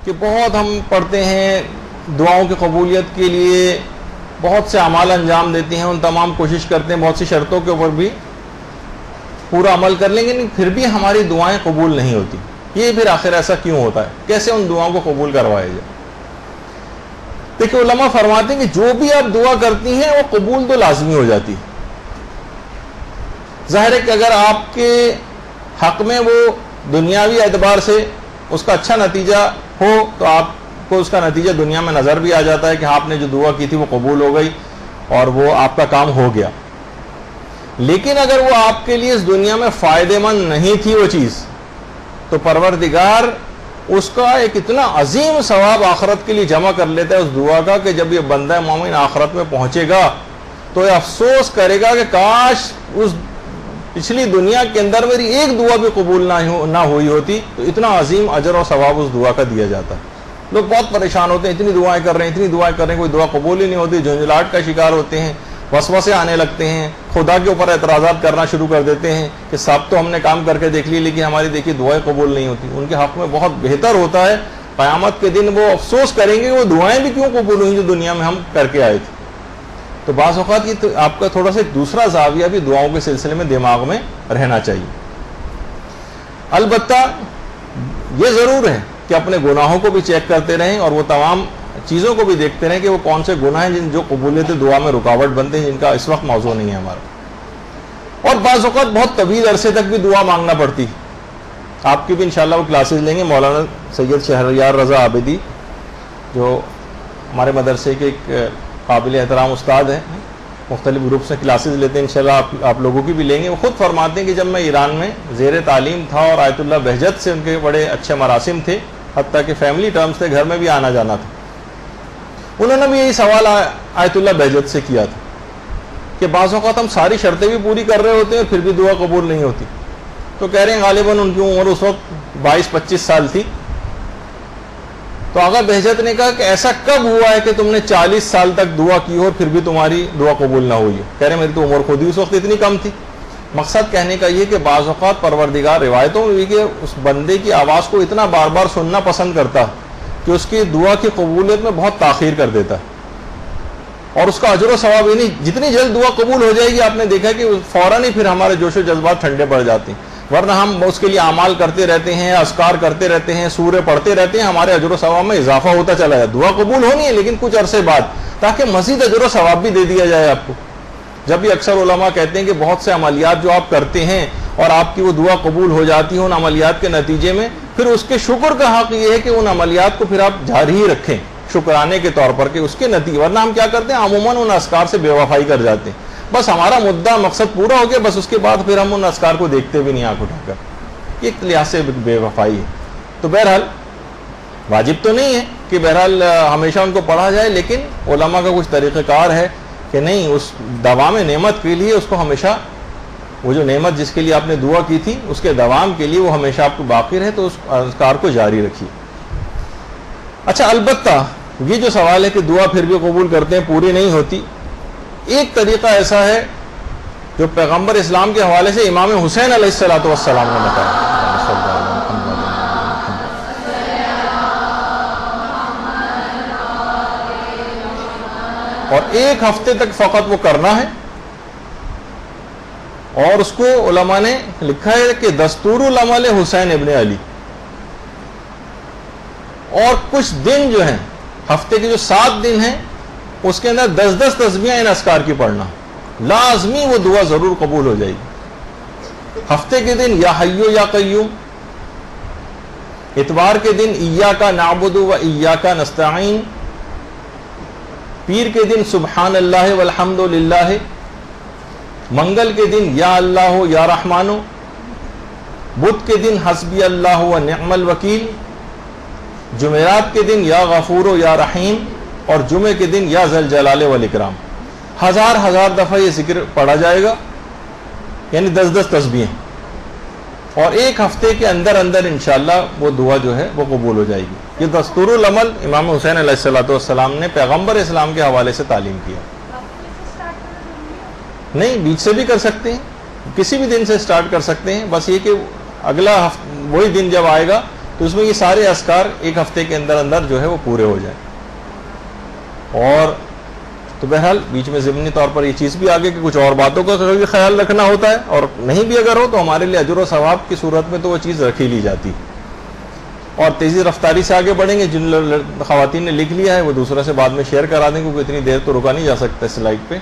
کہ بہت ہم پڑھتے ہیں دعاؤں کی قبولیت کے لیے، بہت سے اعمال انجام دیتے ہیں، ان تمام کوشش کرتے ہیں، بہت سی شرطوں کے اوپر بھی پورا عمل کر لیں گے، لیکن پھر بھی ہماری دعائیں قبول نہیں ہوتی. یہ پھر آخر ایسا کیوں ہوتا ہے؟ کیسے ان دعاؤں کو قبول کروایا جائے؟ دیکھیں علماء فرماتے ہیں کہ جو بھی آپ دعا کرتی ہیں وہ قبول تو لازمی ہو جاتی ہے. ظاہر ہے کہ اگر آپ کے حق میں وہ دنیاوی اعتبار سے اس کا اچھا نتیجہ ہو تو آپ کو اس کا نتیجہ دنیا میں نظر بھی آ جاتا ہے کہ آپ نے جو دعا کی تھی وہ قبول ہو گئی اور وہ آپ کا کام ہو گیا. لیکن اگر وہ آپ کے لیے اس دنیا میں فائدہ مند نہیں تھی وہ چیز، تو پروردگار اس کا ایک اتنا عظیم ثواب آخرت کے لیے جمع کر لیتا ہے اس دعا کا کہ جب یہ بندہ مومن آخرت میں پہنچے گا تو یہ افسوس کرے گا کہ کاش اس پچھلی دنیا کے اندر میری ایک دعا بھی قبول نہ ہوئی ہوتی تو اتنا عظیم اجر اور ثواب اس دعا کا دیا جاتا ہے. لوگ بہت پریشان ہوتے ہیں، اتنی دعائیں کر رہے ہیں، اتنی دعائیں کر رہے ہیں، کوئی دعا قبول ہی نہیں ہوتی، جھنجھلاہٹ کا شکار ہوتے ہیں، وسوسے آنے لگتے ہیں، خدا کے اوپر اعتراضات کرنا شروع کر دیتے ہیں کہ سب تو ہم نے کام کر کے دیکھ لی لیکن ہماری دیکھیے دعائیں قبول نہیں ہوتی. ان کے حق میں بہت بہتر ہوتا ہے قیامت کے دن وہ افسوس کریں گے کہ وہ دعائیں بھی کیوں قبول ہوئیں جو دنیا میں ہم کر کے آئے تھے. تو بعض اوقات یہ آپ کا تھوڑا سا دوسرا زاویہ بھی دعاؤں کے سلسلے میں دماغ میں رہنا چاہیے. البتہ یہ ضرور ہے کہ اپنے گناہوں کو بھی چیک کرتے رہیں اور وہ تمام چیزوں کو بھی دیکھتے رہیں کہ وہ کون سے گناہ ہیں جو قبولیت دعا میں رکاوٹ بنتے ہیں، جن کا اس وقت موضوع نہیں ہے ہمارا. اور بعض اوقات بہت طویل عرصے تک بھی دعا مانگنا پڑتی. آپ کی بھی انشاءاللہ وہ کلاسز لیں گے. مولانا سید شہریار رضا عابدی جو ہمارے مدرسے کے ایک قابل احترام استاد ہیں، مختلف گروپس میں کلاسز لیتے ہیں، انشاءاللہ آپ لوگوں کی بھی لیں گے. وہ خود فرماتے ہیں کہ جب میں ایران میں زیر تعلیم تھا اور آیت اللہ بہجت سے ان کے بڑے اچھے مراسم تھے، حتیٰ کہ فیملی ٹرمز تھے، گھر میں بھی آنا جانا تھا. انہوں نے بھی یہی سوال آیت اللہ بہجت سے کیا تھا کہ بعض اوقات ہم ساری شرطیں بھی پوری کر رہے ہوتے ہیں اور پھر بھی دعا قبول نہیں ہوتی. تو کہہ رہے ہیں غالباً ان کی عمر اس وقت 22-25 سال تھی. تو آقا بہجت نے کہا کہ ایسا کب ہوا ہے کہ تم نے 40 سال تک دعا کی ہو اور پھر بھی تمہاری دعا قبول نہ ہوئی؟ کہہ رہے ہیں میری تو عمر خود ہی اس وقت اتنی کم تھی. مقصد کہنے کا یہ کہ بعض اوقات پروردگار روایتوں میں بھی کہ اس بندے کی آواز کو اتنا بار بار سننا پسند کرتا ہے کہ اس کی دعا کی قبولیت میں بہت تاخیر کر دیتا ہے اور اس کا اجر و ثواب یعنی جتنی جلد دعا قبول ہو جائے گی آپ نے دیکھا کہ فوراً ہی پھر ہمارے جوش و جذبات ٹھنڈے پڑ جاتے ہیں. ورنہ ہم اس کے لیے اعمال کرتے رہتے ہیں، اذکار کرتے رہتے ہیں، سورے پڑھتے رہتے ہیں، ہمارے اجر و ثواب میں اضافہ ہوتا چلا جائے. دعا قبول ہونی ہے لیکن کچھ عرصے بعد، تاکہ مزید اجر و ثواب بھی دے دیا جائے آپ کو. جب بھی اکثر علماء کہتے ہیں کہ بہت سے عملیات جو آپ کرتے ہیں اور آپ کی وہ دعا قبول ہو جاتی ہے ان عملیات کے نتیجے میں، پھر اس کے شکر کا حق یہ ہے کہ ان عملیات کو پھر آپ جاری ہی رکھیں شکرانے کے طور پر کہ اس کے نتیجے. ورنہ ہم کیا کرتے ہیں عموماً ان اذکار سے بے وفائی کر جاتے ہیں. بس ہمارا مدعا مقصد پورا ہو گیا، بس اس کے بعد پھر ہم ان اذکار کو دیکھتے بھی نہیں آنکھ اٹھا کر. ایک لحاظ سے بے وفائی ہے. تو بہرحال واجب تو نہیں ہے کہ بہرحال ہمیشہ ان کو پڑھا جائے، لیکن علماء کا کچھ طریقہ کار ہے کہ نہیں، اس دوام نعمت کے لیے اس کو ہمیشہ وہ جو نعمت جس کے لیے آپ نے دعا کی تھی اس کے دوام کے لیے وہ ہمیشہ آپ کو باقی رہے، تو اس اذکار کو جاری رکھیے. اچھا البتہ یہ جو سوال ہے کہ دعا پھر بھی قبول کرتے ہیں پوری نہیں ہوتی، ایک طریقہ ایسا ہے جو پیغمبر اسلام کے حوالے سے امام حسین علیہ السلام نے بتایا. اور 1 ہفتے تک فقط وہ کرنا ہے، اور اس کو علماء نے لکھا ہے کہ دستور العمل حسین ابن علی. اور کچھ دن جو ہیں ہفتے کے جو 7 دن ہیں اس کے اندر 10 تسبیحیں ان اذکار کی پڑھنا، لازمی وہ دعا ضرور قبول ہو جائے گی. ہفتے کے دن یا حیو یا قیوم، اتوار کے دن ایاک نعبد و ایاک نستعین، پیر کے دن سبحان اللہ والحمد للہ، منگل کے دن یا اللہ یا رحمانو، بدھ کے دن حسبی اللہ و نعم الوکیل، جمعرات کے دن یا غفور و یا رحیم، اور جمعے کے دن یا ذل جلال والاکرام. 1000 دفعہ یہ ذکر پڑھا جائے گا، یعنی 10 تسبیحیں، اور 1 ہفتے کے اندر انشاءاللہ وہ دعا جو ہے وہ قبول ہو جائے گی. یہ دستور العمل امام حسین علیہ السلام نے پیغمبر اسلام کے حوالے سے تعلیم کیا. نہیں، بیچ سے بھی کر سکتے ہیں، کسی بھی دن سے سٹارٹ کر سکتے ہیں. بس یہ کہ اگلا وہی دن جب آئے گا تو اس میں یہ سارے اذکار ایک ہفتے کے اندر اندر جو ہے وہ پورے ہو جائیں. اور تو بہرحال بیچ میں ضمنی طور پر یہ چیز بھی آگے کہ کچھ اور باتوں کا بھی خیال رکھنا ہوتا ہے, اور نہیں بھی اگر ہو تو ہمارے لیے اجر و ثواب کی صورت میں تو وہ چیز رکھی لی جاتی. اور تیزی رفتاری سے آگے بڑھیں گے, جن خواتین نے لکھ لیا ہے وہ دوسرے سے بعد میں شیئر کرا دیں, کیونکہ اتنی دیر تو رکا نہیں جا سکتا سلائڈ پہ.